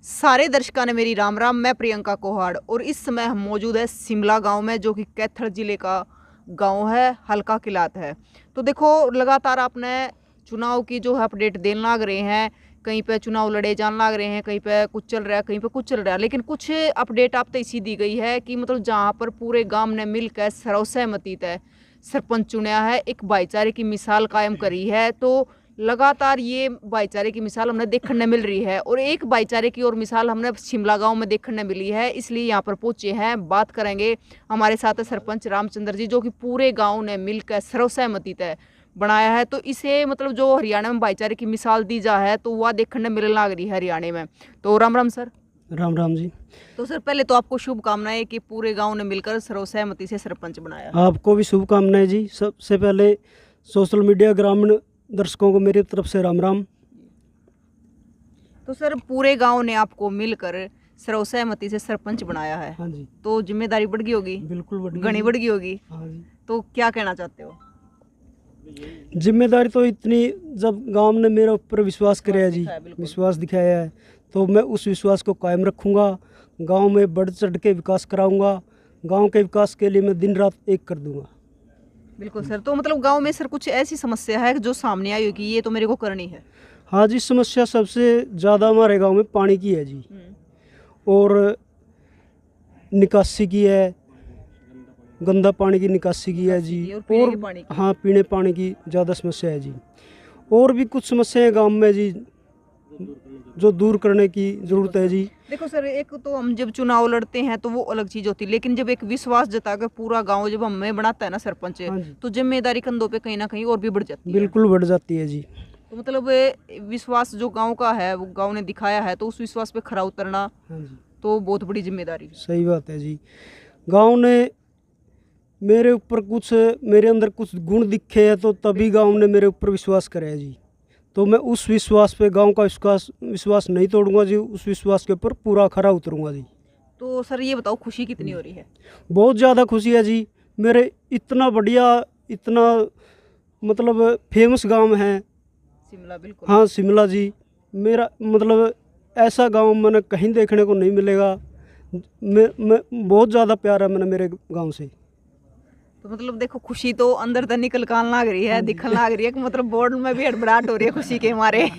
सारे दर्शकों ने मेरी राम राम। मैं प्रियंका कोहाड़ और इस समय हम मौजूद है शिमला गांव में, जो कि कैथल जिले का गांव है, हल्का किलात है। तो देखो, लगातार आपने चुनाव की जो है अपडेट देने लाग रहे हैं। कहीं पे चुनाव लड़े जान लाग रहे हैं, कहीं पे कुछ चल रहा है, कहीं पे कुछ चल रहा है। लेकिन कुछ अपडेट आप तो इसी दी गई है कि मतलब जहाँ पर पूरे गांव ने मिलकर सर्वसहमति तय सरपंच चुना है, एक भाईचारे की मिसाल कायम करी है। तो लगातार ये भाईचारे की मिसाल हमने देखने मिल रही है और एक भाईचारे की और मिसाल हमने शिमला गांव में देखने मिली है, इसलिए यहाँ पर पहुंचे हैं। बात करेंगे, हमारे साथ है सरपंच रामचंद्र जी, जो कि पूरे गांव ने मिलकर सर्वसहमति तय बनाया है। तो इसे मतलब जो हरियाणा में भाईचारे की मिसाल दी जा है, तो वह देखने मिलने लग रही है हरियाणा में। तो राम राम सर। राम राम जी। तो सर, पहले तो आपको शुभकामनाएं कि पूरे गांव ने मिलकर सर्वसहमति से सरपंच बनाया। आपको भी शुभकामनाएं जी। सबसे पहले सोशल मीडिया ग्रामीण दर्शकों को मेरी तरफ से राम राम। तो सर, पूरे गांव ने आपको मिलकर सर्वसहमति से सरपंच बनाया है। हाँ जी, तो जिम्मेदारी बढ़ गई होगी, बिल्कुल बढ़ गई घनी जी। बढ़ गई होगी। हाँ जी, तो क्या कहना चाहते हो? जिम्मेदारी तो इतनी, जब गांव ने मेरे ऊपर विश्वास कराया जी, दिखाया, बिल्कुल। विश्वास दिखाया है, तो मैं उस विश्वास को कायम रखूंगा। गांव में बढ़ चढ़ के विकास कराऊंगा। गांव के विकास के लिए मैं दिन रात एक कर दूंगा। बिल्कुल सर। तो मतलब गांव में सर कुछ ऐसी समस्या है जो सामने आई हो कि ये तो मेरे को करनी है? हाँ जी, समस्या सबसे ज़्यादा हमारे गांव में पानी की है जी, और निकासी की है, गंदा पानी की निकासी की है जी, और पीने के पानी की। हाँ, पीने पानी की ज़्यादा समस्या है जी। और भी कुछ समस्याएं गांव में जी, जो दूर करने की ज़रूरत है जी। देखो सर, एक तो हम जब चुनाव लड़ते हैं तो वो अलग चीज होती है, लेकिन जब एक विश्वास जता कर पूरा गांव जब हमें बनाता है ना सरपंच, हाँ जी, तो जिम्मेदारी कंधों पे कहीं ना कहीं और भी बढ़ जाती है। बिल्कुल बढ़ जाती है जी। तो मतलब विश्वास जो गांव का है वो गांव ने दिखाया है, तो उस विश्वास पे खरा उतरना हाँ जी, तो बहुत बड़ी जिम्मेदारी है। सही बात है जी। गांव ने मेरे ऊपर कुछ, मेरे अंदर कुछ गुण दिखे हैं, तो तभी गांव ने मेरे ऊपर विश्वास करा है जी। तो मैं उस विश्वास पे, गांव का विश्वास नहीं तोड़ूंगा जी। उस विश्वास के ऊपर पूरा खरा उतरूंगा जी। तो सर ये बताओ, खुशी कितनी हो रही है? बहुत ज़्यादा खुशी है जी। मेरे इतना बढ़िया, इतना मतलब फेमस गांव है। शिमला, बिल्कुल। हाँ, शिमला जी। मेरा मतलब ऐसा गांव मैंने कहीं देखने को नहीं मिलेगा। मैं बहुत ज़्यादा प्यार है मैंने मेरे गांव से। तो मतलब देखो, खुशी तो अंदर तक निकल कर लाग रही है, दिखन लाग रही है कि मतलब बोर्ड में भी हड़बड़ाहट हो रही है खुशी के मारे।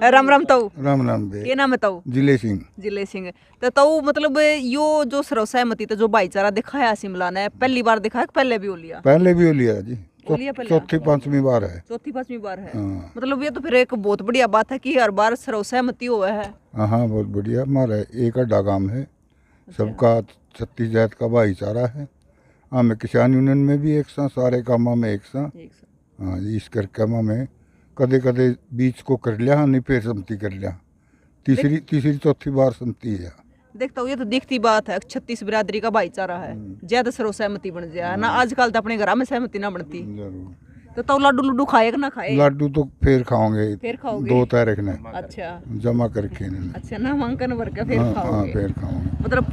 राम राम ताऊ। राम राम बे। के नाम है ताऊ? जिले सिंह। जिले सिंह। तो ताऊ मतलब यो जो सर्वसहमति तो जो भाईचारा दिखाया शिमला ने, पहली बार दिखाया कि पहले भी हो लिया? पहले भी हो लिया जी। हो लिया पहले? चौथी पांचवी बार है। चौथी पांचवी बार है। हाँ मतलब ये तो फिर एक बहुत बढ़िया बात है कि हर बार सर्वसहमति हुआ है। हाँ, बहुत बढ़िया। हमारा एक अड्डा काम है, सबका छत्तीस जात का भाईचारा है। हमें किसान यूनियन में भी एक साथ, सारे कामों में एक साथ। हाँ जी, इस करके में कदे कदे बीच को कर लिया, नहीं फिर सम्मति कर लिया। तीसरी चौथी बार सम्मति है। देखता हूँ, ये तो दिखती बात है, 36 बिरादरी का भाईचारा है, ज्यादा सर्वसहमति बन जाए ना। आजकल तो अपने घर में सहमति ना बनती। जरूर। तो लड्डू लड्डू खाएगा ना खाए? लड्डू तो फिर खाओगे, फिर खाओगे? 2 तारीख ने अच्छा जमा करके इन्हें। अच्छा, नामांकन भर के फिर हाँ, खाओगे? फिर खाओगे। मतलब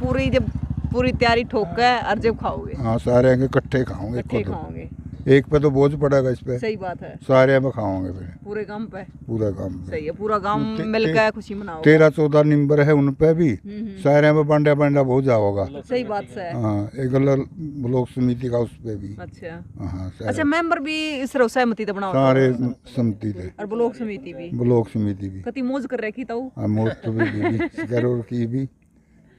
पूरी तैयारी ठोक के और जब खाओगे? हाँ, सारे आगे इकट्ठे खाओगे। इकट्ठे खाओगे? एक पे तो बोझ पड़ेगा इस पे। सही बात है। सारे में खाओगे फिर पूरे गांव पे? पूरा काम पे। सही है, पूरा गांव मिलकर खुशी मनाओगे। 13-14 नंबर है उन पे भी। सारे में बांडा बांडा बहुत जाओगा। सही बात है। हाँ, एक अलग ब्लॉक समिति का उस पे भी। अच्छा हाँ, अच्छा, मेंबर भी सर्वसहमति तो बनाओ? सारे समिति थे, और ब्लॉक समिति भी? ब्लॉक समिति भी। कति मौज कर रखी ताऊ? हाँ, मोस्ट भी करोड़ की भी।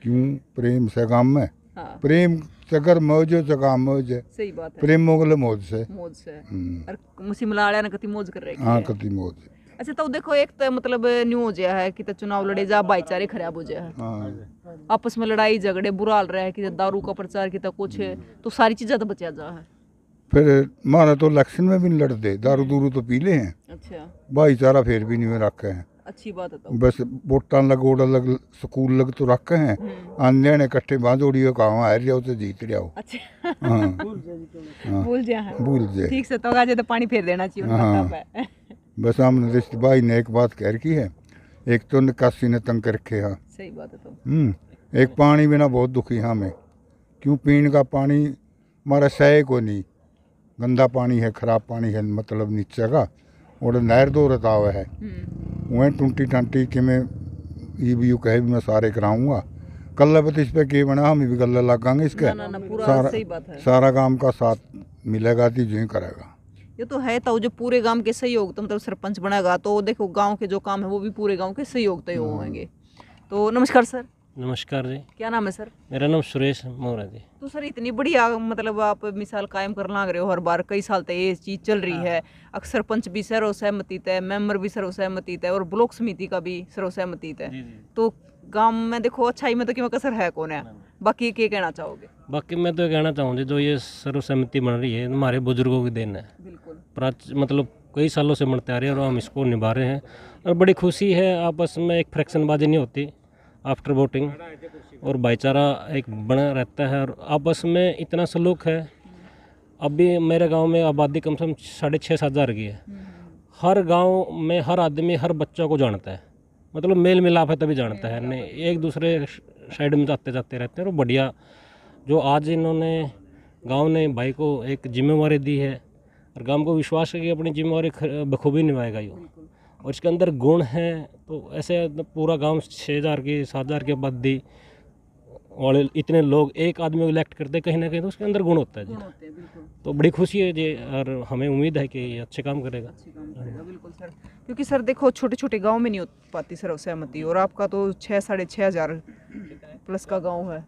क्यों? प्रेम से काम में। हाँ, प्रेम सगर मौज है, काम मौज है। सही बात है। प्रेम मोगल मौज से। मौज से। और शिमला वाले ने कति मौज कर रखी हाँ, है। कति मौज। अच्छा, तो देखो, एक तो मतलब न्यू हो गया है कि तो चुनाव लड़े जा, भाईचारे खराब हो जाए, हाँ, आपस में लड़ाई झगड़े बुरा हाल रहा है कि दारू का प्रचार की तो कुछ है, तो सारी चीजें तो बचा जा है। फिर माना तो इलेक्शन में भी नहीं लड़ते, दारू दूरू तो पी ले हैं। अच्छा, भाईचारा फिर भी नहीं रखे हैं। अच्छी बात है। तो बस वोटां लग, ओड़ा लग, स्कूल लग तो रखे हैं। आंदे ने इकट्ठे बांधोड़ी कहा हार जाओ तो जीत जाओ। अच्छा, हाँ, भूल जा है। भूल जाए। ठीक से तो आज तो पानी फेर देना चाहिए उनका हाँ। काम है। बस हमने रिश्ते भाई ने एक बात कह रखी है, एक तो निकासी ने तंग कर रखे। हाँ, सही बात है। तो एक पानी बिना बहुत दुखी हाँ मैं। क्यों? पीने का पानी हमारा सहे को नहीं, गंदा पानी है, खराब पानी है, मतलब नीचे का। और नहर दो रताव है, वहीं टूटी टांटी कि में ये भी यूँ कहे भी मैं सारे कराऊंगा, कल्ला पे तो इस पे के बना, हम भी गल्ला लगाएंगे इसके। ना पूरा सारा सही बात है। सारा काम का साथ मिलेगा तो जो ही करेगा। ये तो है, तो जो पूरे गांव के सहयोग तो मतलब सरपंच बनेगा तो देखो गांव के जो काम है वो भी पूरे गांव के सहयोग तय होंगे। तो नमस्कार सर। नमस्कार जी, क्या नाम है सर? मेरा नाम सुरेश मोरा जी। तो सर इतनी बढ़िया मतलब आप मिसाल कायम कर लाग रहे हो, हर बार कई साल तक ये चीज चल रही है। अक्सर सरपंच भी सर्वसहमति तय, मेंबर भी सर्वसहमति तय और ब्लॉक समिति का भी सर्वसहमति तय। तो गांव में देखो अच्छाई में तो क्यों कसर है कौन है, बाकी क्या कहना चाहोगे? बाकी मैं तो ये कहना चाहूँगी जो ये सर्वसम्मति बन रही है हमारे बुजुर्गों की देन है। बिल्कुल। मतलब कई सालों से बनते आ रही है और हम इसको निभा रहे हैं और बड़ी खुशी है। आपस में एक फ्रैक्शनबाजी नहीं होती आफ्टर वोटिंग और भाईचारा एक बना रहता है और आपस में इतना सलूक है। अभी मेरे गांव में आबादी कम से कम 6,500 की है। हर गांव में हर आदमी हर बच्चों को जानता है, मतलब मेल मिलाप है तभी जानता है, नहीं एक दूसरे साइड में जाते जाते रहते हैं। और बढ़िया जो आज इन्होंने गांव ने भाई को एक जिम्मेवारी दी है और गांव को विश्वास है कि अपनी जिम्मेवारी बखूबी निभाएगा ये, और इसके अंदर गुण हैं। तो ऐसे पूरा गांव 6,000 की 7,000 की आबादी वाले इतने लोग एक आदमी को इलेक्ट करते हैं, कहीं ना कहीं तो उसके अंदर गुण होता है जी। तो बड़ी खुशी है जी और हमें उम्मीद है कि ये अच्छे काम करेगा। बिल्कुल सर, क्योंकि सर देखो छोटे छोटे गांव में नहीं हो पाती सर्वसहमति और आपका तो 6,500 प्लस का गांव है।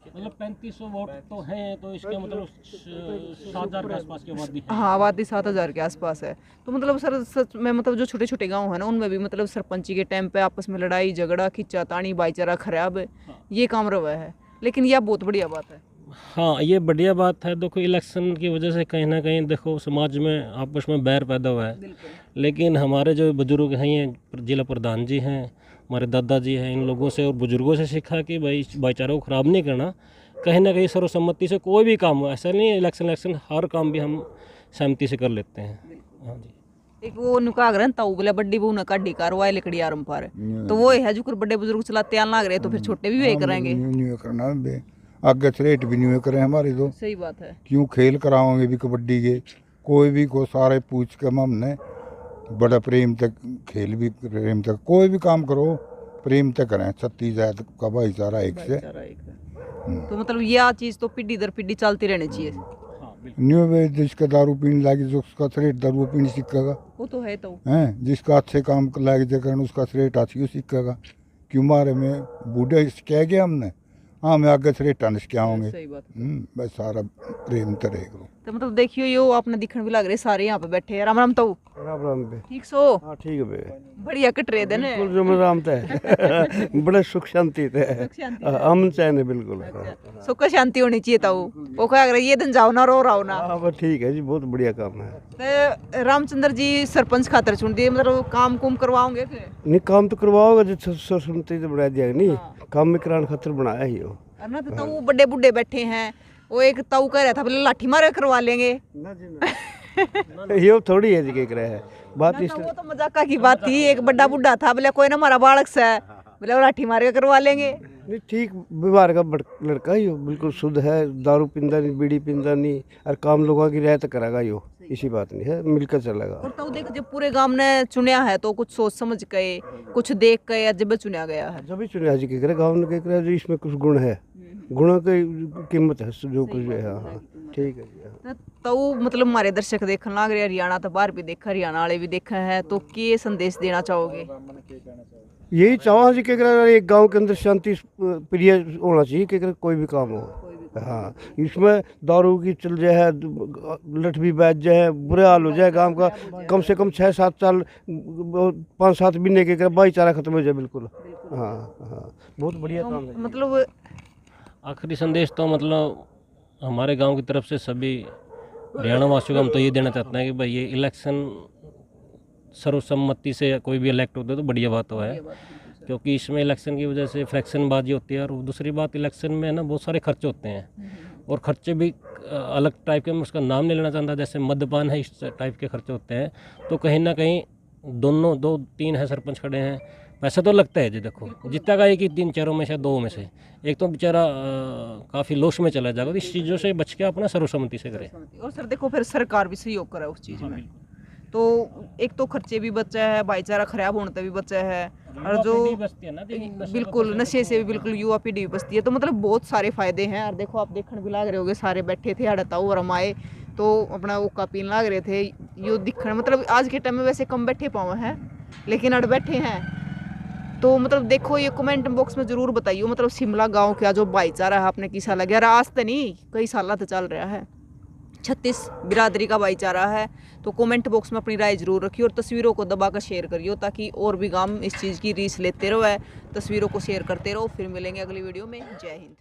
मतलब 3500 वोट तो हैं, तो इसका मतलब 7,000 के आसपास की आबादी है। हाँ, आबादी 7,000 के आसपास है। तो मतलब सर सच में मतलब जो छोटे छोटे गांव है ना उनमें भी मतलब सरपंची के टाइम पे आपस में लड़ाई झगड़ा खींचातानी भाईचारा खराब है, ये काम रवा है, लेकिन यह बहुत बढ़िया बात है। हाँ, ये बढ़िया बात है। देखो इलेक्शन की वजह से कहीं ना कहीं देखो समाज में आपस में बैर पैदा हुआ है, लेकिन हमारे जो बुजुर्ग हैं, ये जिला प्रधान जी हैं, हमारे दादाजी हैं, इन लोगों से और बुजुर्गों से सीखा कि भाई भाईचारा को ख़राब नहीं करना। कहीं ना कहीं सर्वसम्मति से कोई भी काम हो, ऐसा नहीं है इलेक्शन हर काम भी हम सहमति से कर लेते हैं। हाँ जी। एक वो नुका ग्रंथ था बोले बड्डी बहू ने काढ़ी कारवाई लकड़ी आरम पार, तो वो है जो बड़े बुजुर्ग चलाते आन लाग रहे तो फिर छोटे भी वही करेंगे। नहीं करना बे, आगे थ्रेट भी नहीं करें हमारे तो। सही बात है। क्यों खेल कराओगे भी कबड्डी के, कोई भी को सारे पूछ के हमने बड़ा प्रेम तक खेल भी प्रेम तक कोई भी काम करो प्रेम तक करें। 36 जात का भाईचारा एक से। तो मतलब यह चीज तो पीढ़ी दर पीढ़ी चलती रहनी चाहिए। न्यू वे जिसका दारू पीने लगी जो उसका थ्रेट दारू पीने सीखेगा, वो तो है। तो हैं जिसका अच्छे काम लगे जगह उसका थ्रेट अच्छी सीखेगा। क्यों मारे में बूढ़े कह गया हमने, हाँ मैं आगे थ्रेटा ने क्या होंगे। सही बात। बस सारा प्रेम तरे करो। तो मतलब देखियो यो आपने दिखने भी लग रहे सारे यहाँ पे बैठे हैं। राम राम। तो राम राम बे। ठीक सो? हाँ ठीक है बे, बढ़िया कट रहे देने बिल्कुल जो राम है बड़े सुख शांति थे, अमन चैन है बिल्कुल। सुख शांति होनी चाहिए। तो वो क्या अगर ये दिन जाओ ना रो रहा हो ना। हाँ बस ठीक है जी, बहुत बढ़िया काम है। तो रामचंद्र जी सरपंच खातर चुन दिए, मतलब काम कुम करवाओगे फिर? नहीं काम तो करवाओगे जो सुनते तो बना दिया नहीं, काम में कराने खातिर बनाया ही हो। ना तो वो बड़े बुड्ढे बैठे हैं, वो एक ताऊ कह रहा था बोले लाठी मारे करवा लेंगे। ये थोड़ी है जी कह रहा है बात इस। वो तो मजाक की बात थी, एक बड़ा बुड्ढा था बोले कोई ना हमारा बालक से बोले वो लाठी मार के करवा लेंगे। नहीं ठीक व्यवहार का लड़का ही हो, बिल्कुल शुद्ध है, दारू पींदा नहीं बीड़ी पींदा नहीं और काम लोगों की रहत करेगा ही हो, इसी बात नहीं है, मिलकर चलेगा। और तो देख जब पूरे गांव ने चुनिया है तो कुछ सोच समझ के कुछ देख के जब चुना गया है। जब भी चुनिया जी कह रहे गाँव ने कह रहे इसमें कुछ गुण है, गुणों की कीमत है जो कुछ है। हाँ ठीक है जी। तो मतलब हमारे दर्शक देखने लग रहे, हरियाणा तो बाहर भी देखा, हरियाणा वाले भी देखा है, तो क्या संदेश देना चाहोगे? यही चाहो जी कह रहे एक गांव के अंदर शांति प्रिय होना चाहिए, कह रहे कोई भी काम हो। हाँ इसमें दारू की चल जाए, लठ भी बैठ जाए, बुरे हाल हो जाए गांव का, कम से कम 6-7 साल 5-7 महीने के भाईचारा खत्म हो जाए बिल्कुल। हाँ हाँ बहुत बढ़िया काम है। मतलब आखिरी संदेश तो मतलब हमारे गांव की तरफ से सभी हरियाणा वासियों को हम तो ये देना चाहते हैं कि भाई ये इलेक्शन सर्वसम्मति से कोई भी इलेक्ट होता है तो बढ़िया बात हो है, क्योंकि इसमें इलेक्शन की वजह से फ्रैक्शनबाजी होती है। और दूसरी बात इलेक्शन में ना बहुत सारे खर्चे होते हैं और खर्चे भी अलग टाइप के, मैं उसका नाम नहीं लेना चाहता, जैसे मद्यपान है, इस टाइप के खर्चे होते हैं। तो कहीं ना कहीं दोनों 2-3 है सरपंच खड़े हैं, पैसा तो लगता है जी। देखो जितना का एक ही 3-4 में से 2 में से एक तो बेचारा काफ़ी लॉस में चला जाएगा, तो इस चीज़ों से बच के अपना सर्वसम्मति से करें। और सर देखो फिर सरकार भी सहयोग करे उस चीज़ में। तो एक तो खर्चे भी बचा है, भाईचारा खराब होने तक भी बचा है, और जो बिल्कुल नशे से भी बिल्कुल युवा पीढ़ी भी बचती है। तो मतलब बहुत सारे फायदे हैं। और देखो आप देखने भी लाग रहे होगे, सारे बैठे थे हड़ताऊ और हम आए तो अपना ओका पीन लाग रहे थे। यो दिखने मतलब आज के टाइम में वैसे कम बैठे पाए हैं, लेकिन अड़ बैठे हैं। तो मतलब देखो ये कमेंट बॉक्स में जरूर बताइए मतलब शिमला गांव का जो भाईचारा है आपने किसा लगे। आज तो नहीं, कई साल तो चल रहा है, 36 बिरादरी का भाईचारा है। तो कमेंट बॉक्स में अपनी राय जरूर रखिए और तस्वीरों को दबा कर शेयर करिए, ताकि और भी गांव इस चीज़ की रीस लेते रहो, तस्वीरों को शेयर करते रहो। फिर मिलेंगे अगली वीडियो में। जय हिंद।